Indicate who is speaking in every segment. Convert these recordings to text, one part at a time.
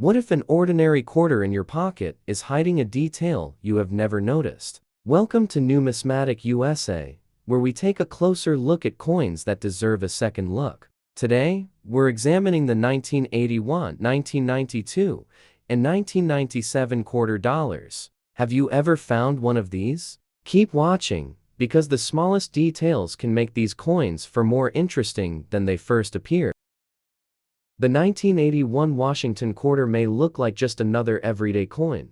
Speaker 1: What if an ordinary quarter in your pocket is hiding a detail you have never noticed? Welcome to Numismatic USA, where we take a closer look at coins that deserve a second look. Today, we're examining the 1981, 1992, and 1997 quarter dollars. Have you ever found one of these? Keep watching, because the smallest details can make these coins far more interesting than they first appear. The 1981 Washington quarter may look like just another everyday coin,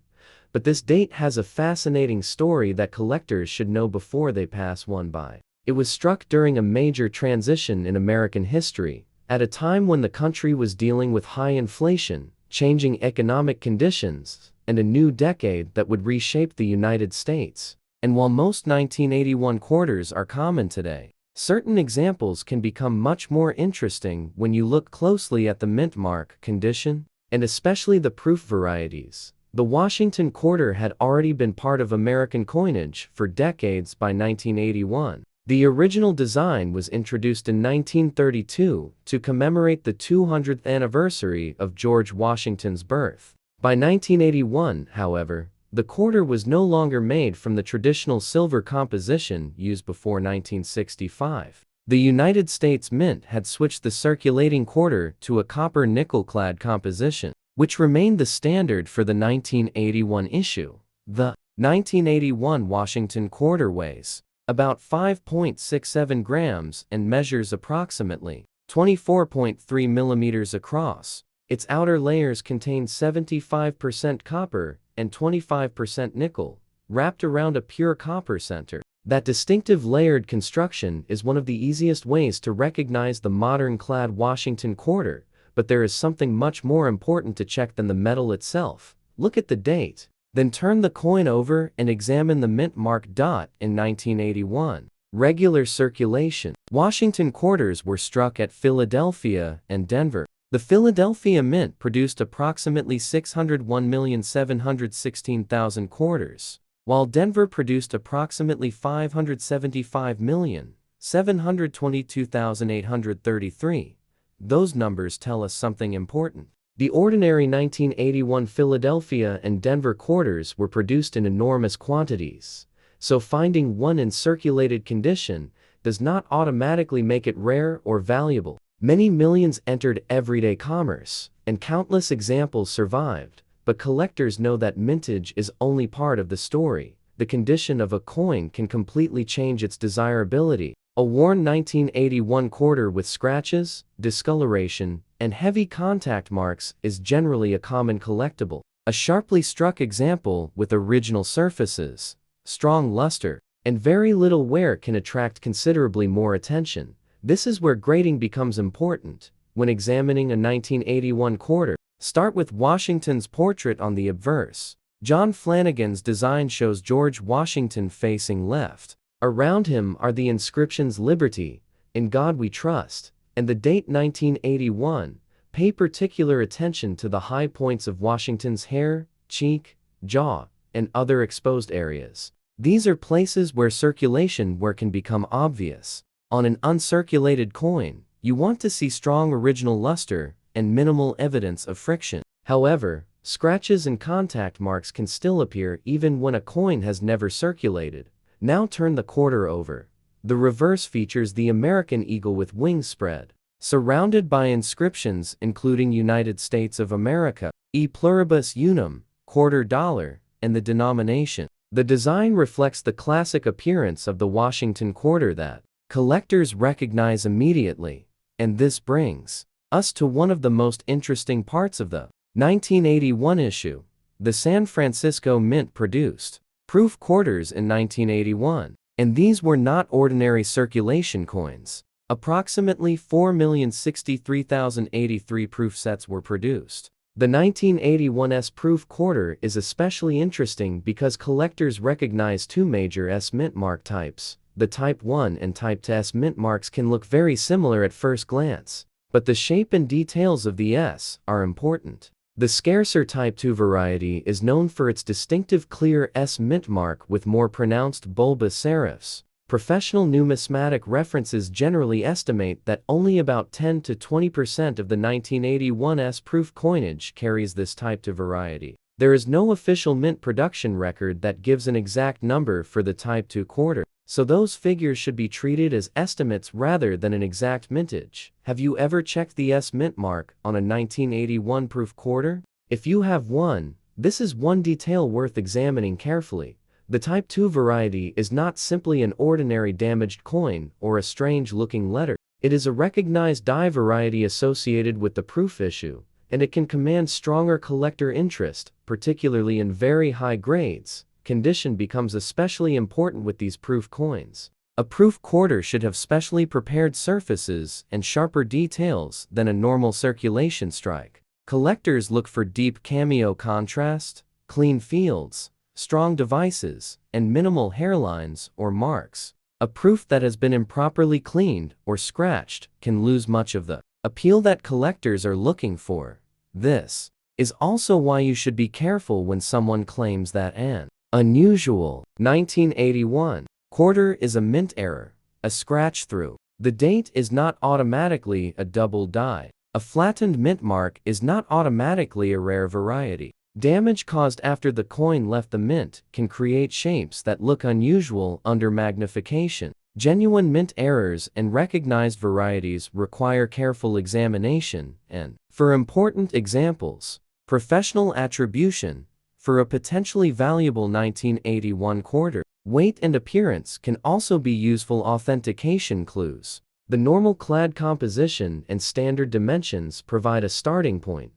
Speaker 1: but this date has a fascinating story that collectors should know before they pass one by. It was struck during a major transition in American history, at a time when the country was dealing with high inflation, changing economic conditions, and a new decade that would reshape the United States. And while most 1981 quarters are common today, certain examples can become much more interesting when you look closely at the mint mark condition, and especially the proof varieties. The Washington quarter had already been part of American coinage for decades by 1981. The original design was introduced in 1932 to commemorate the 200th anniversary of George Washington's birth. By 1981, however, the quarter was no longer made from the traditional silver composition used before 1965. The United States Mint had switched the circulating quarter to a copper nickel-clad composition, which remained the standard for the 1981 issue. The 1981 Washington quarter weighs about 5.67 grams and measures approximately 24.3 millimeters across. Its outer layers contain 75% copper and 25% nickel, wrapped around a pure copper center. That distinctive layered construction is one of the easiest ways to recognize the modern clad Washington quarter, but there is something much more important to check than the metal itself. Look at the date, then turn the coin over and examine the mint mark dot in 1981. Regular circulation. Washington quarters were struck at Philadelphia and Denver. The Philadelphia Mint produced approximately 601,716,000 quarters, while Denver produced approximately 575,722,833. Those numbers tell us something important. The ordinary 1981 Philadelphia and Denver quarters were produced in enormous quantities, so finding one in circulated condition does not automatically make it rare or valuable. Many millions entered everyday commerce, and countless examples survived, but collectors know that mintage is only part of the story. The condition of a coin can completely change its desirability. A worn 1981 quarter with scratches, discoloration, and heavy contact marks is generally a common collectible. A sharply struck example with original surfaces, strong luster, and very little wear can attract considerably more attention. This is where grading becomes important. When examining a 1981 quarter, start with Washington's portrait on the obverse. John Flanagan's design shows George Washington facing left. Around him are the inscriptions "Liberty," "In God We Trust," and the date 1981. Pay particular attention to the high points of Washington's hair, cheek, jaw, and other exposed areas. These are places where circulation can become obvious. On an uncirculated coin, you want to see strong original luster and minimal evidence of friction. However, scratches and contact marks can still appear even when a coin has never circulated. Now turn the quarter over. The reverse features the American eagle with wings spread, surrounded by inscriptions including United States of America, E pluribus unum, quarter dollar, and the denomination. The design reflects the classic appearance of the Washington quarter that collectors recognize immediately, and this brings us to one of the most interesting parts of the 1981 issue. The San Francisco Mint produced proof quarters in 1981, and these were not ordinary circulation coins. Approximately 4,063,083 proof sets were produced. The 1981's proof quarter is especially interesting because collectors recognize two major S mint mark types. The Type 1 and Type 2 S mint marks can look very similar at first glance, but the shape and details of the S are important. The scarcer Type 2 variety is known for its distinctive clear S mint mark with more pronounced bulbous serifs, Professional numismatic references generally estimate that only about 10 to 20% of the 1981's proof coinage carries this type 2 variety. There is no official mint production record that gives an exact number for the Type 2 quarter, so those figures should be treated as estimates rather than an exact mintage. Have you ever checked the S mint mark on a 1981 proof quarter? If you have one, this is one detail worth examining carefully. The Type 2 variety is not simply an ordinary damaged coin or a strange-looking letter. It is a recognized die variety associated with the proof issue, and it can command stronger collector interest, particularly in very high grades. Condition becomes especially important with these proof coins. A proof quarter should have specially prepared surfaces and sharper details than a normal circulation strike. Collectors look for deep cameo contrast, clean fields, strong devices, and minimal hairlines or marks. A proof that has been improperly cleaned or scratched can lose much of the appeal that collectors are looking for. This is also why you should be careful when someone claims that an unusual 1981 quarter is a mint error, a scratch through. The date is not automatically a double die. A flattened mint mark is not automatically a rare variety. Damage caused after the coin left the mint can create shapes that look unusual under magnification. Genuine mint errors and recognized varieties require careful examination and, for important examples, professional attribution. For a potentially valuable 1981 quarter, weight and appearance can also be useful authentication clues. The normal clad composition and standard dimensions provide a starting point,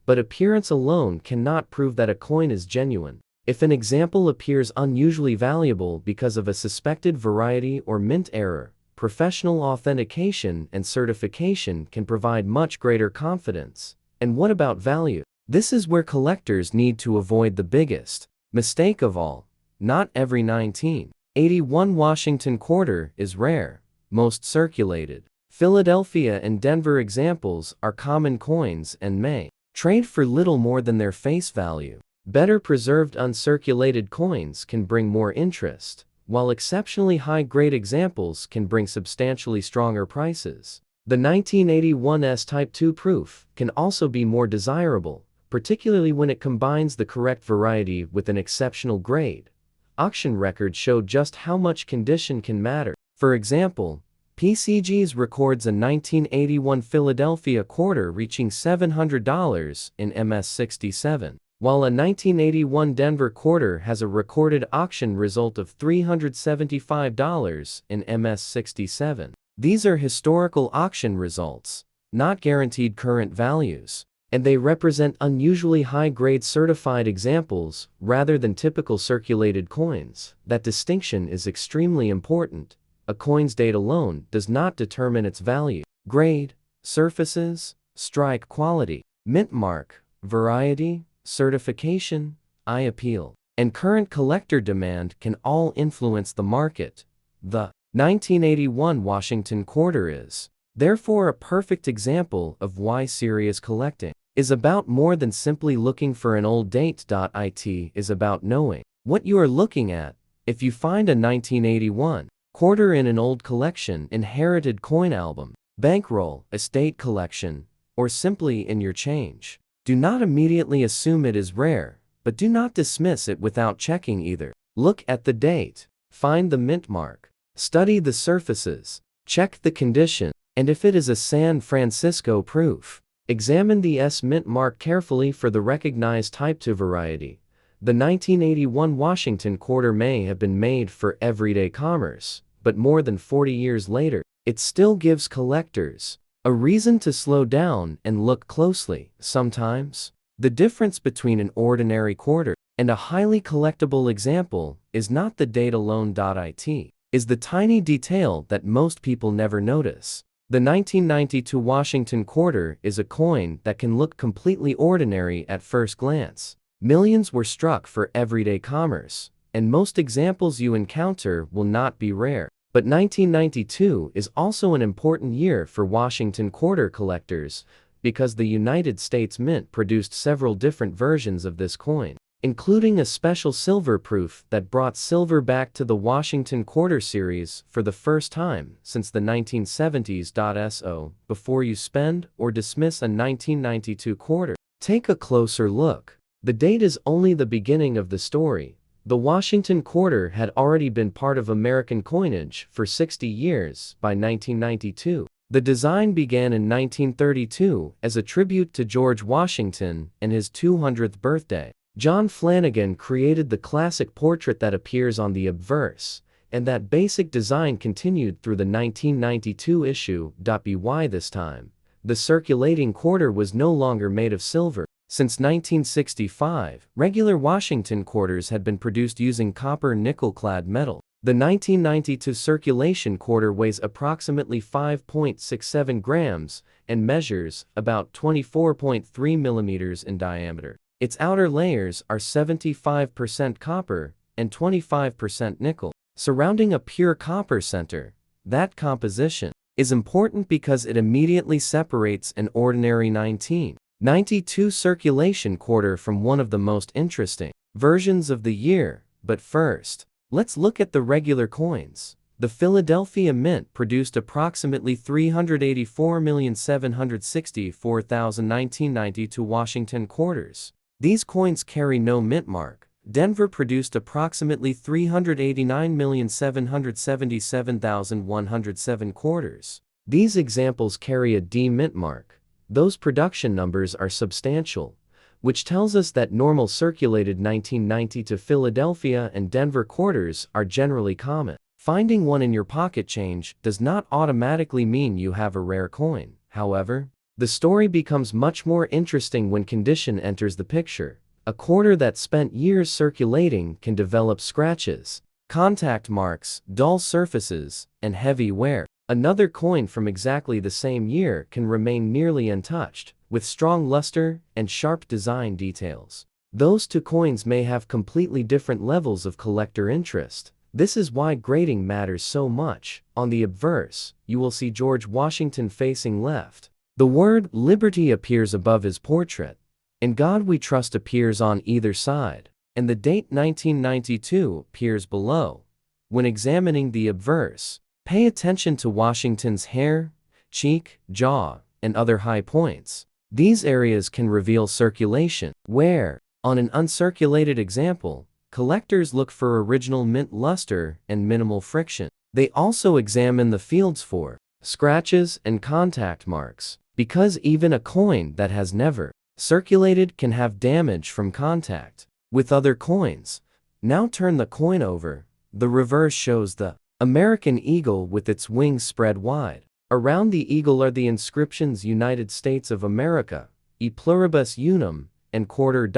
Speaker 1: but appearance alone cannot prove that a coin is genuine. If an example appears unusually valuable because of a suspected variety or mint error, professional authentication and certification can provide much greater confidence. And what about value? This is where collectors need to avoid the biggest mistake of all. Not every 1981 Washington quarter is rare. Most circulated Philadelphia and Denver examples are common coins and may trade for little more than their face value. Better preserved uncirculated coins can bring more interest, while exceptionally high-grade examples can bring substantially stronger prices. The 1981's Type 2 proof can also be more desirable, particularly when it combines the correct variety with an exceptional grade. Auction records show just how much condition can matter. For example, PCG's records a 1981 Philadelphia quarter reaching $700 in MS67, while a 1981 Denver quarter has a recorded auction result of $375 in MS67. These are historical auction results, not guaranteed current values, and they represent unusually high-grade certified examples rather than typical circulated coins. That distinction is extremely important. A coin's date alone does not determine its value. Grade, surfaces, strike quality, mint mark, variety, certification, eye appeal, and current collector demand can all influence the market. The 1981 Washington quarter is, therefore, a perfect example of why serious collecting is about more than simply looking for an old date. It is about knowing what you are looking at. If you find a 1981 quarter in an old collection, inherited coin album, bankroll, estate collection, or simply in your change, do not immediately assume it is rare, but do not dismiss it without checking either. Look at the date, find the mint mark, study the surfaces, check the condition, and if it is a San Francisco proof, examine the S mint mark carefully for the recognized Type 2 variety. The 1981 Washington quarter may have been made for everyday commerce, but more than 40 years later, it still gives collectors a reason to slow down and look closely. Sometimes, the difference between an ordinary quarter and a highly collectible example is not the date alone. It is the tiny detail that most people never notice. The 1992 Washington quarter is a coin that can look completely ordinary at first glance. Millions were struck for everyday commerce, and most examples you encounter will not be rare. But 1992 is also an important year for Washington quarter collectors because the United States Mint produced several different versions of this coin. including a special silver proof that brought silver back to the Washington Quarter series for the first time since the 1970s. So, before you spend or dismiss a 1992 quarter, take a closer look. The date is only the beginning of the story. The Washington Quarter had already been part of American coinage for 60 years by 1992. The design began in 1932 as a tribute to George Washington and his 200th birthday. John Flanagan created the classic portrait that appears on the obverse, and that basic design continued through the 1992 issue. By this time, the circulating quarter was no longer made of silver. Since 1965, regular Washington quarters had been produced using copper nickel-clad metal. The 1992 circulation quarter weighs approximately 5.67 grams and measures about 24.3 millimeters in diameter. Its outer layers are 75% copper and 25% nickel, surrounding a pure copper center. That composition is important because it immediately separates an ordinary 1992 circulation quarter from one of the most interesting versions of the year. But first, let's look at the regular coins. The Philadelphia Mint produced approximately 384,764,000 1992 Washington quarters. These coins carry no mint mark. Denver produced approximately 389,777,107 quarters. These examples carry a D mint mark. Those production numbers are substantial, which tells us that normal circulated 1990 to Philadelphia and Denver quarters are generally common. Finding one in your pocket change does not automatically mean you have a rare coin. However, the story becomes much more interesting when condition enters the picture. A quarter that spent years circulating can develop scratches, contact marks, dull surfaces, and heavy wear. Another coin from exactly the same year can remain nearly untouched, with strong luster and sharp design details. Those two coins may have completely different levels of collector interest. This is why grading matters so much. On the obverse, you will see George Washington facing left. The word Liberty appears above his portrait. In God We Trust appears on either side, and the date 1992 appears below. When examining the obverse, pay attention to Washington's hair, cheek, jaw, and other high points. These areas can reveal circulation, where, on an uncirculated example, collectors look for original mint luster and minimal friction. They also examine the fields for scratches and contact marks, because even a coin that has never circulated can have damage from contact with other coins. Now turn the coin over. The reverse shows the American eagle with its wings spread wide. Around the eagle are the inscriptions United States of America, E pluribus unum, and $quarter.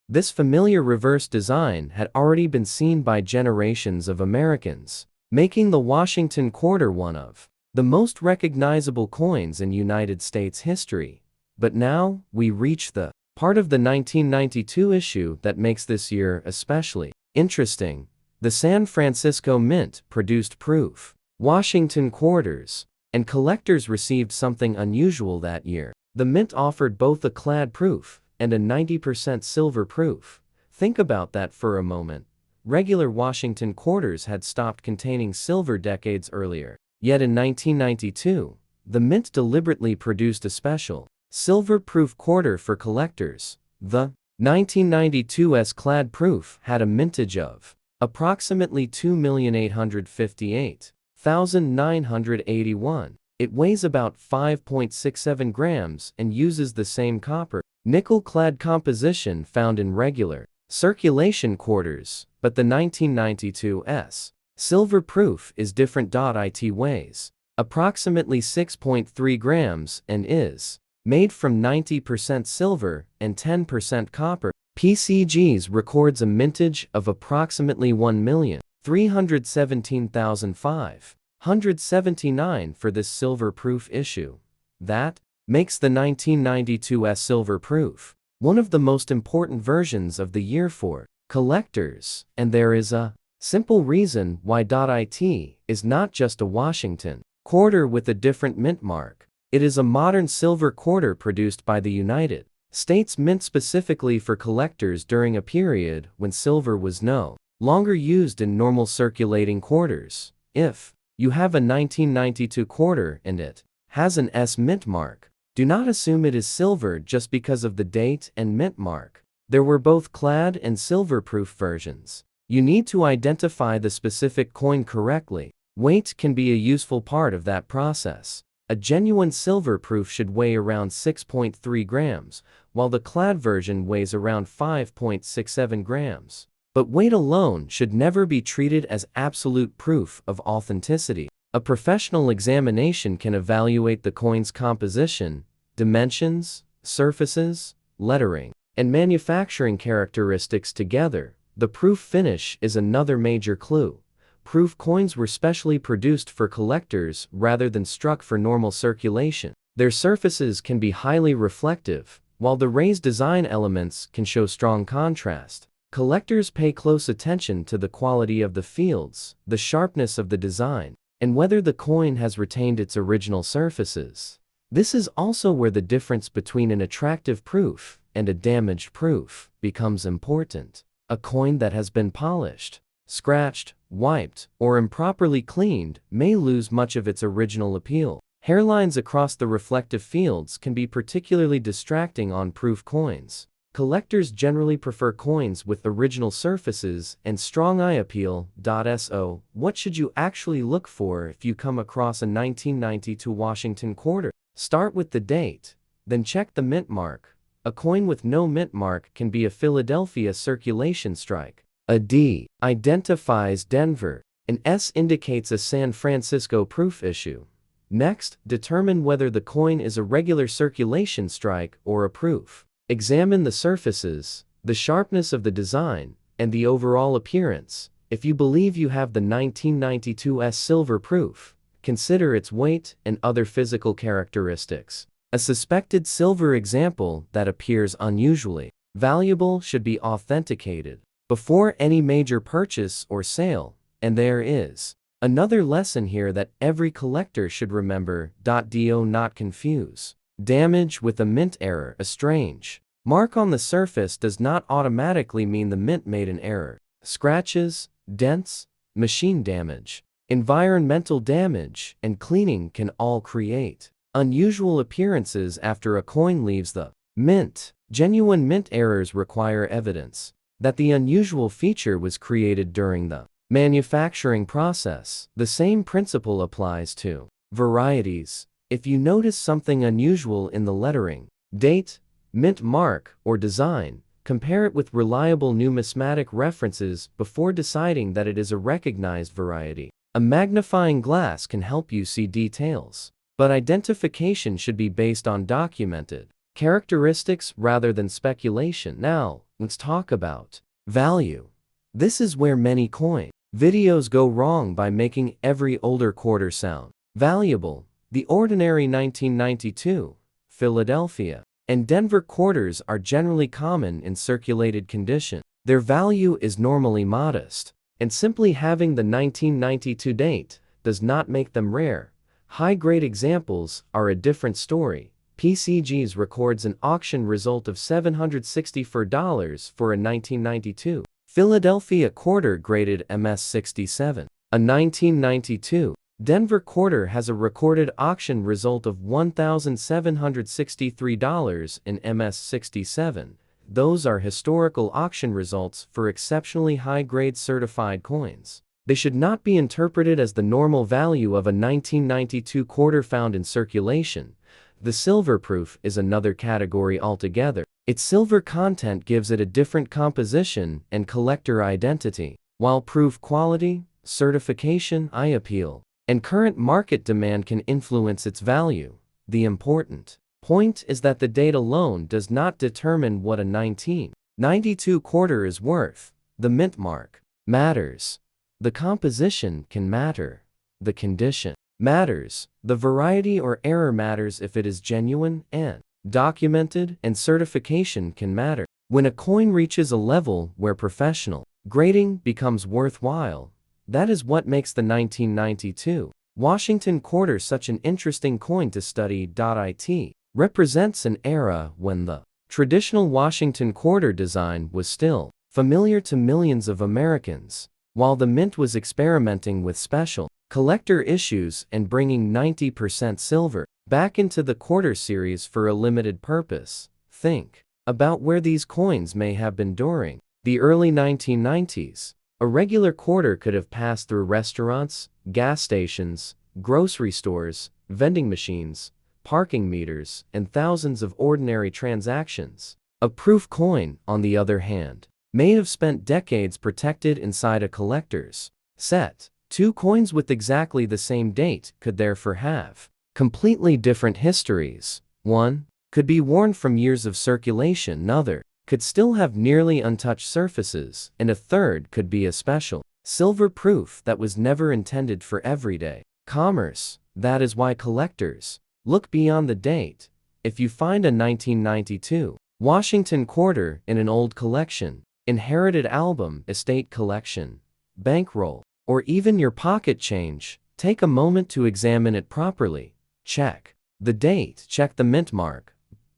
Speaker 1: This familiar reverse design had already been seen by generations of Americans, making the Washington Quarter one of the most recognizable coins in United States history. But now, we reach the part of the 1992 issue that makes this year especially interesting. The San Francisco Mint produced proof Washington quarters, and collectors received something unusual that year. The Mint offered both a clad proof and a 90% silver proof. Think about that for a moment. Regular Washington quarters had stopped containing silver decades earlier. Yet in 1992, the Mint deliberately produced a special silver-proof quarter for collectors. The 1992's clad proof had a mintage of approximately 2,858,981. It weighs about 5.67 grams and uses the same copper, nickel-clad composition found in regular circulation quarters, but the 1992's silver proof is different. It weighs approximately 6.3 grams and is made from 90% silver and 10% copper. PCGs records a mintage of approximately 1,317,579 for this silver-proof issue. That makes the 1992's silver proof one of the most important versions of the year for collectors, and there is a simple reason why. It is not just a Washington quarter with a different mint mark. It is a modern silver quarter produced by the United states mint specifically for collectors during a period when silver was no longer used in normal circulating quarters. If you have a 1992 quarter and it has an S mint mark, do not assume it is silver just because of the date and mint mark. There were both clad and silver-proof versions. You need to identify the specific coin correctly. Weight can be a useful part of that process. A genuine silver proof should weigh around 6.3 grams, while the clad version weighs around 5.67 grams. But weight alone should never be treated as absolute proof of authenticity. A professional examination can evaluate the coin's composition, dimensions, surfaces, lettering, and manufacturing characteristics together. The proof finish is another major clue. Proof coins were specially produced for collectors rather than struck for normal circulation. Their surfaces can be highly reflective, while the raised design elements can show strong contrast. Collectors pay close attention to the quality of the fields, the sharpness of the design, and whether the coin has retained its original surfaces. This is also where the difference between an attractive proof and a damaged proof becomes important. A coin that has been polished, scratched, wiped, or improperly cleaned may lose much of its original appeal. Hairlines across the reflective fields can be particularly distracting on proof coins. Collectors generally prefer coins with original surfaces and strong eye appeal. So, what should you actually look for if you come across a 1992 Washington quarter? Start with the date, then check the mint mark. A coin with no mint mark can be a Philadelphia circulation strike. A D identifies Denver. An S indicates a San Francisco proof issue. Next, determine whether the coin is a regular circulation strike or a proof. Examine the surfaces, the sharpness of the design, and the overall appearance. If you believe you have the 1992 S silver proof, consider its weight and other physical characteristics. A suspected silver example that appears unusually valuable should be authenticated before any major purchase or sale. And there is another lesson here that every collector should remember. Do not confuse damage with a mint error. A strange mark on the surface does not automatically mean the mint made an error. Scratches, dents, machine damage, environmental damage, and cleaning can all create unusual appearances after a coin leaves the mint. Genuine mint errors require evidence that the unusual feature was created during the manufacturing process. The same principle applies to varieties. If you notice something unusual in the lettering, date, mint mark, or design, compare it with reliable numismatic references before deciding that it is a recognized variety. A magnifying glass can help you see details, but identification should be based on documented characteristics rather than speculation. Now, let's talk about value. This is where many coin videos go wrong by making every older quarter sound valuable. The ordinary 1992, Philadelphia, and Denver quarters are generally common in circulated condition. Their value is normally modest, and simply having the 1992 date does not make them rare. High-grade examples are a different story. PCGs records an auction result of $764 for a 1992 Philadelphia quarter graded MS67. A 1992 Denver quarter has a recorded auction result of $1,763 in MS67. Those are historical auction results for exceptionally high-grade certified coins. They should not be interpreted as the normal value of a 1992 quarter found in circulation. The silver proof is another category altogether. Its silver content gives it a different composition and collector identity, while proof quality, certification, eye appeal, and current market demand can influence its value. The important point is that the date alone does not determine what a 1992 quarter is worth. The mint mark matters. The composition can matter. The condition matters. The variety or error matters if it is genuine and documented, and certification can matter. When a coin reaches a level where professional grading becomes worthwhile, that is what makes the 1992 Washington quarter such an interesting coin to study. It represents an era when the Traditional Washington quarter design was still familiar to millions of Americans, while the mint was experimenting with special collector issues and bringing 90% silver back into the quarter series for a limited purpose. Think about where these coins may have been during the early 1990s. A regular quarter could have passed through restaurants, gas stations, grocery stores, vending machines, parking meters, and thousands of ordinary transactions. A proof coin, on the other hand, may have spent decades protected inside a collector's set. Two coins with exactly the same date could therefore have completely different histories. One could be worn from years of circulation, another could still have nearly untouched surfaces, and a third could be a special silver proof that was never intended for everyday commerce. That is why collectors look beyond the date. If you find a 1992 Washington quarter in an old collection, inherited album, estate collection, bankroll, or even your pocket change, take a moment to examine it properly. Check the date, check the mint mark,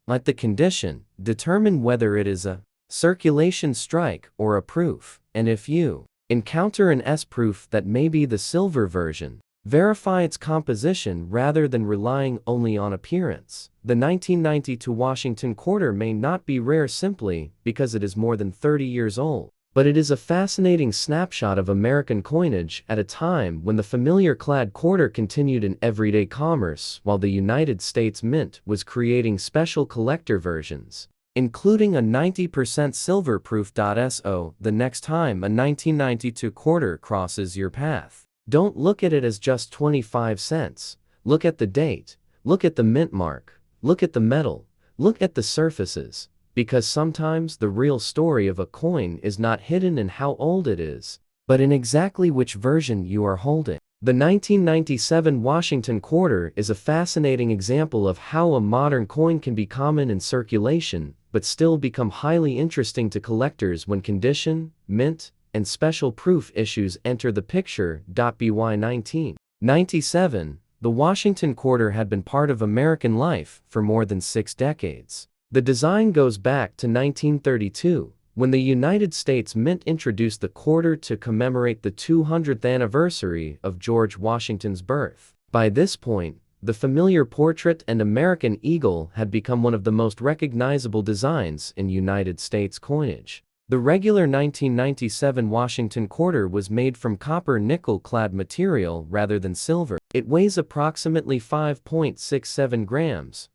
Speaker 1: let the condition, determine whether it is a circulation strike or a proof, and if you encounter an S proof that may be the silver version, verify its composition rather than relying only on appearance. The 1992 Washington quarter may not be rare simply because it is more than 30 years old, but it is a fascinating snapshot of American coinage at a time when the familiar-clad quarter continued in everyday commerce while the United States Mint was creating special collector versions, including a 90% silver proof. So, the next time a 1992 quarter crosses your path, don't look at it as just 25 cents. Look at the date, look at the mint mark, look at the metal, look at the surfaces, because sometimes the real story of a coin is not hidden in how old it is, but in exactly which version you are holding. The 1997 Washington quarter is a fascinating example of how a modern coin can be common in circulation, but still become highly interesting to collectors when condition, mint, and special proof issues enter the picture. By 1997, the Washington quarter had been part of American life for more than 6 decades. The design goes back to 1932, when the United States Mint introduced the quarter to commemorate the 200th anniversary of George Washington's birth. By this point, the familiar portrait and American eagle had become one of the most recognizable designs in United States coinage. The regular 1997 Washington quarter was made from copper nickel-clad material rather than silver. It weighs approximately 5.67 grams,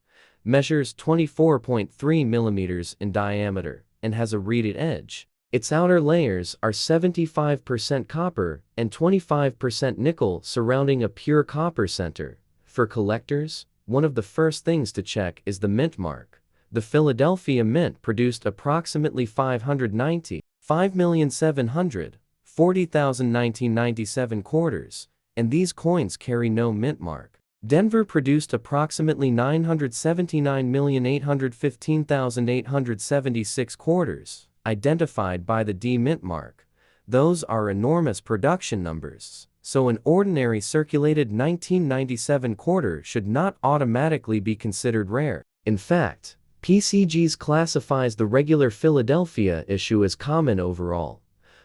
Speaker 1: measures 24.3 millimeters in diameter, and has a reeded edge. Its outer layers are 75% copper and 25% nickel surrounding a pure copper center. For collectors, one of the first things to check is the mint mark. The Philadelphia Mint produced approximately 595,740,000 1997 quarters, and these coins carry no mint mark. Denver produced approximately 979,815,876 quarters, identified by the D mint mark. Those are enormous production numbers, so an ordinary circulated 1997 quarter should not automatically be considered rare. In fact, PCGs classifies the regular Philadelphia issue as common overall,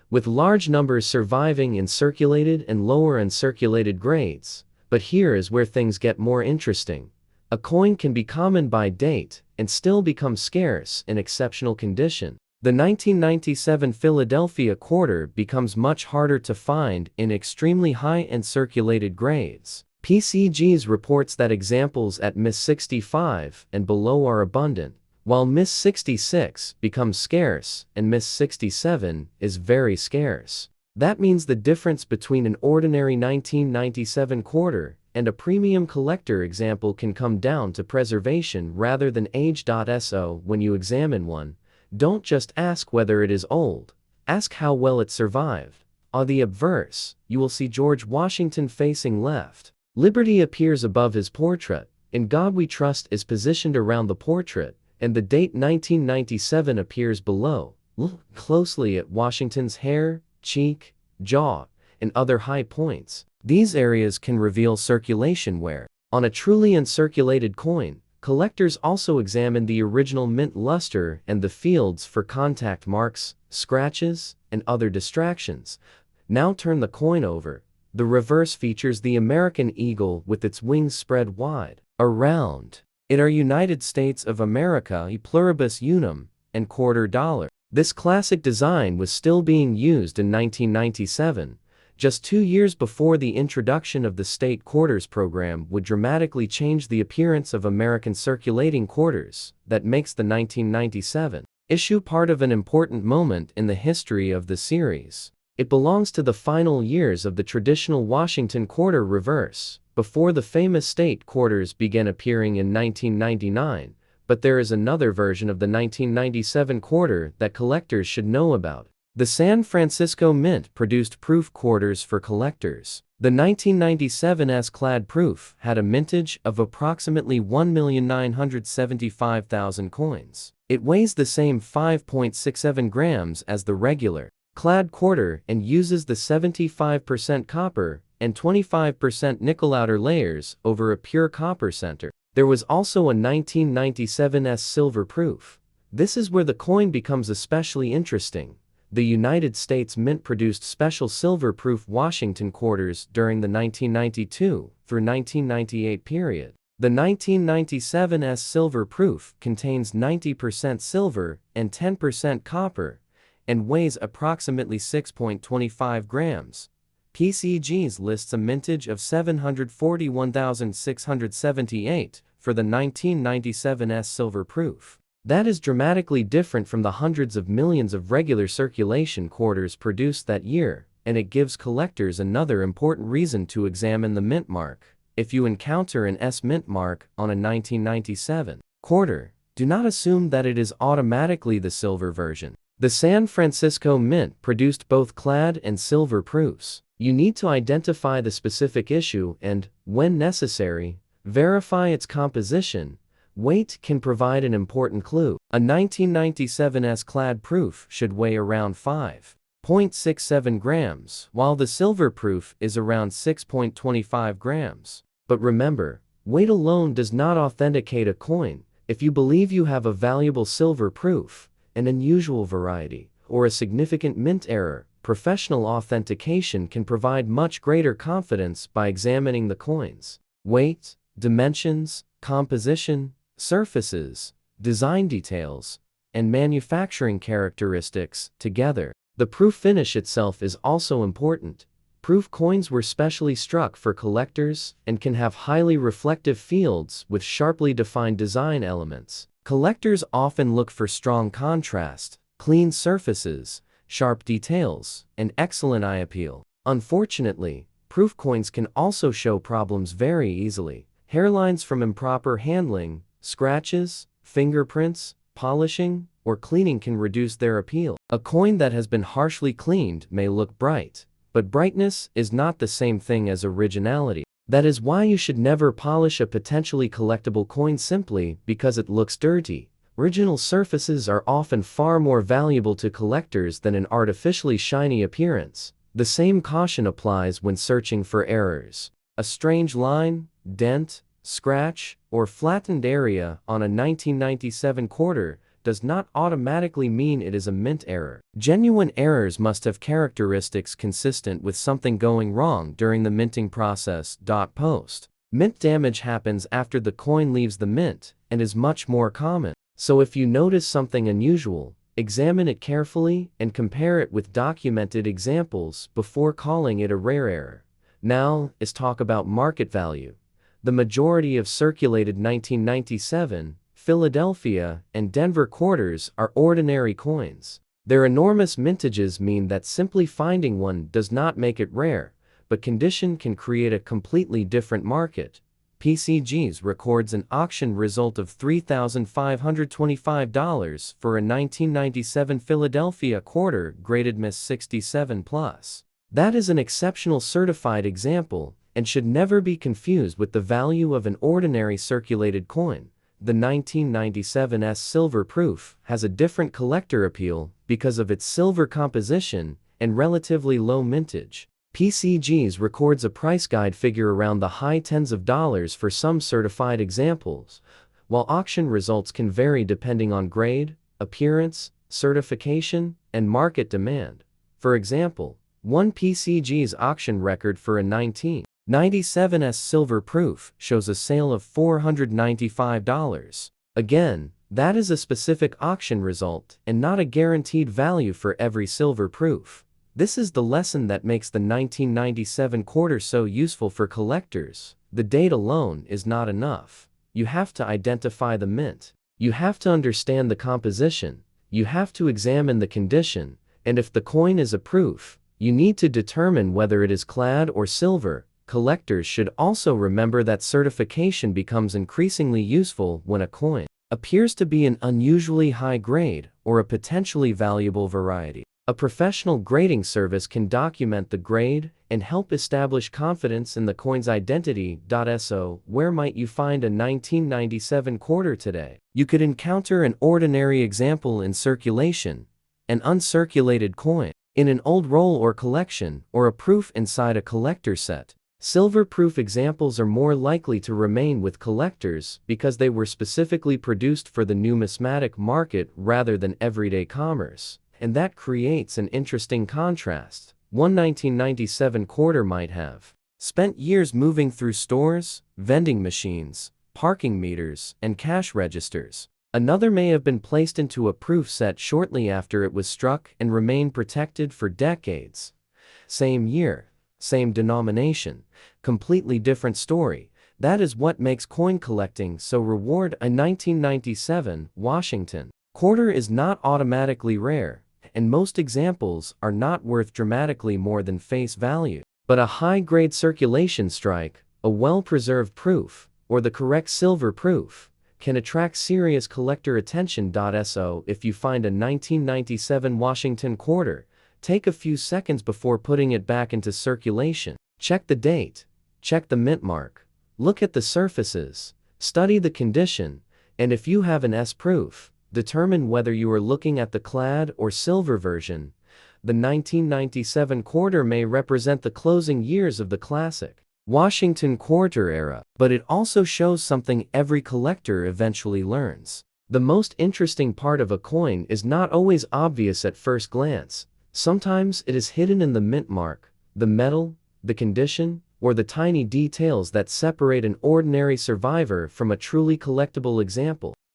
Speaker 1: with large numbers surviving in circulated and lower uncirculated grades. But here is where things get more interesting. A coin can be common by date and still become scarce in exceptional condition. The 1997 Philadelphia quarter becomes much harder to find in extremely high-end circulated grades. PCGs reports that examples at Miss 65 and below are abundant, while Miss 66 becomes scarce and Miss 67 is very scarce. That means the difference between an ordinary 1997 quarter and a premium collector example can come down to preservation rather than age. So when you examine one, don't just ask whether it is old, ask how well it survived. On the obverse, you will see George Washington facing left. Liberty appears above his portrait, In God We Trust is positioned around the portrait, and the date 1997 appears below. Look closely at Washington's hair, cheek, jaw, and other high points. These areas can reveal circulation wear. On a truly uncirculated coin, Collectors also examine the original mint luster and the fields for contact marks, scratches, and other distractions. Now turn the coin over. The reverse features the American eagle with its wings spread wide around. It are United States of America e pluribus unum, and $quarter. This classic design was still being used in 1997, just 2 years before the introduction of the state quarters program would dramatically change the appearance of American circulating quarters. That makes the 1997 issue part of an important moment in the history of the series. It belongs to the final years of the traditional Washington quarter reverse, before the famous state quarters began appearing in 1999, but there is another version of the 1997 quarter that collectors should know about. The San Francisco Mint produced proof quarters for collectors. The 1997 S-clad proof had a mintage of approximately 1,975,000 coins. It weighs the same 5.67 grams as the regular clad quarter and uses the 75% copper and 25% nickel outer layers over a pure copper center. There was also a 1997 S silver proof. This is where the coin becomes especially interesting. The United States Mint produced special silver-proof Washington quarters during the 1992 through 1998 period. The 1997 S silver proof contains 90% silver and 10% copper and weighs approximately 6.25 grams. PCGs lists a mintage of 741,678 for the 1997 S silver proof. That is dramatically different from the hundreds of millions of regular circulation quarters produced that year, and it gives collectors another important reason to examine the mint mark. If you encounter an S mint mark on a 1997 quarter, do not assume that it is automatically the silver version. The San Francisco Mint produced both clad and silver proofs. You need to identify the specific issue and, when necessary, verify its composition. Weight can provide an important clue. A 1997 S-clad proof should weigh around 5.67 grams, while the silver proof is around 6.25 grams. But remember, weight alone does not authenticate a coin. If you believe you have a valuable silver proof, an unusual variety, or a significant mint error, professional authentication can provide much greater confidence by examining the coin's weight, dimensions, composition, surfaces, design details, and manufacturing characteristics together. The proof finish itself is also important. Proof coins were specially struck for collectors and can have highly reflective fields with sharply defined design elements. Collectors often look for strong contrast, clean surfaces, sharp details, and excellent eye appeal. Unfortunately, proof coins can also show problems very easily. Hairlines from improper handling, scratches, fingerprints, polishing, or cleaning can reduce their appeal. A coin that has been harshly cleaned may look bright, but brightness is not the same thing as originality. That is why you should never polish a potentially collectible coin simply because it looks dirty. Original surfaces are often far more valuable to collectors than an artificially shiny appearance. The same caution applies when searching for errors. A strange line, dent, scratch, or flattened area on a 1997 quarter does not automatically mean it is a mint error. Genuine errors must have characteristics consistent with something going wrong during the minting process. Post mint damage happens after the coin leaves the mint and is much more common. So if you notice something unusual, examine it carefully and compare it with documented examples before calling it a rare error. Now, let's talk about market value. The majority of circulated 1997, Philadelphia, and Denver quarters are ordinary coins. Their enormous mintages mean that simply finding one does not make it rare, but condition can create a completely different market. PCGs records an auction result of $3,525 for a 1997 Philadelphia quarter graded Miss 67+. That is an exceptional certified example and should never be confused with the value of an ordinary circulated coin. The 1997 S silver proof has a different collector appeal because of its silver composition and relatively low mintage. PCGs records a price guide figure around the high tens of dollars for some certified examples, while auction results can vary depending on grade, appearance, certification, and market demand. For example, one PCG's auction record for a 1997 silver proof shows a sale of $495. Again, that is a specific auction result and not a guaranteed value for every silver proof. This is the lesson that makes the 1997 quarter so useful for collectors. The date alone is not enough. You have to identify the mint. You have to understand the composition. You have to examine the condition, and if the coin is a proof, you need to determine whether it is clad or silver. Collectors should also remember that certification becomes increasingly useful when a coin appears to be an unusually high grade or a potentially valuable variety. A professional grading service can document the grade and help establish confidence in the coin's identity. So, where might you find a 1997 quarter today? You could encounter an ordinary example in circulation, an uncirculated coin in an old roll or collection, or a proof inside a collector set. Silver proof examples are more likely to remain with collectors because they were specifically produced for the numismatic market rather than everyday commerce. And that creates an interesting contrast. One 1997 quarter might have spent years moving through stores, vending machines, parking meters, and cash registers. Another may have been placed into a proof set shortly after it was struck and remained protected for decades. Same year, same denomination, completely different story. That is what makes coin collecting so rewarding. A 1997 Washington quarter is not automatically rare, and most examples are not worth dramatically more than face value. But a high-grade circulation strike, a well-preserved proof, or the correct silver proof, can attract serious collector attention. So, if you find a 1997 Washington quarter, take a few seconds before putting it back into circulation. Check the date, check the mint mark, look at the surfaces, study the condition, and if you have an S proof, determine whether you are looking at the clad or silver version. The 1997 quarter may represent the closing years of the classic Washington quarter era, but it also shows something every collector eventually learns. The most interesting part of a coin is not always obvious at first glance. Sometimes it is hidden in the mint mark, the metal, the condition, or the tiny details that separate an ordinary survivor from a truly collectible example.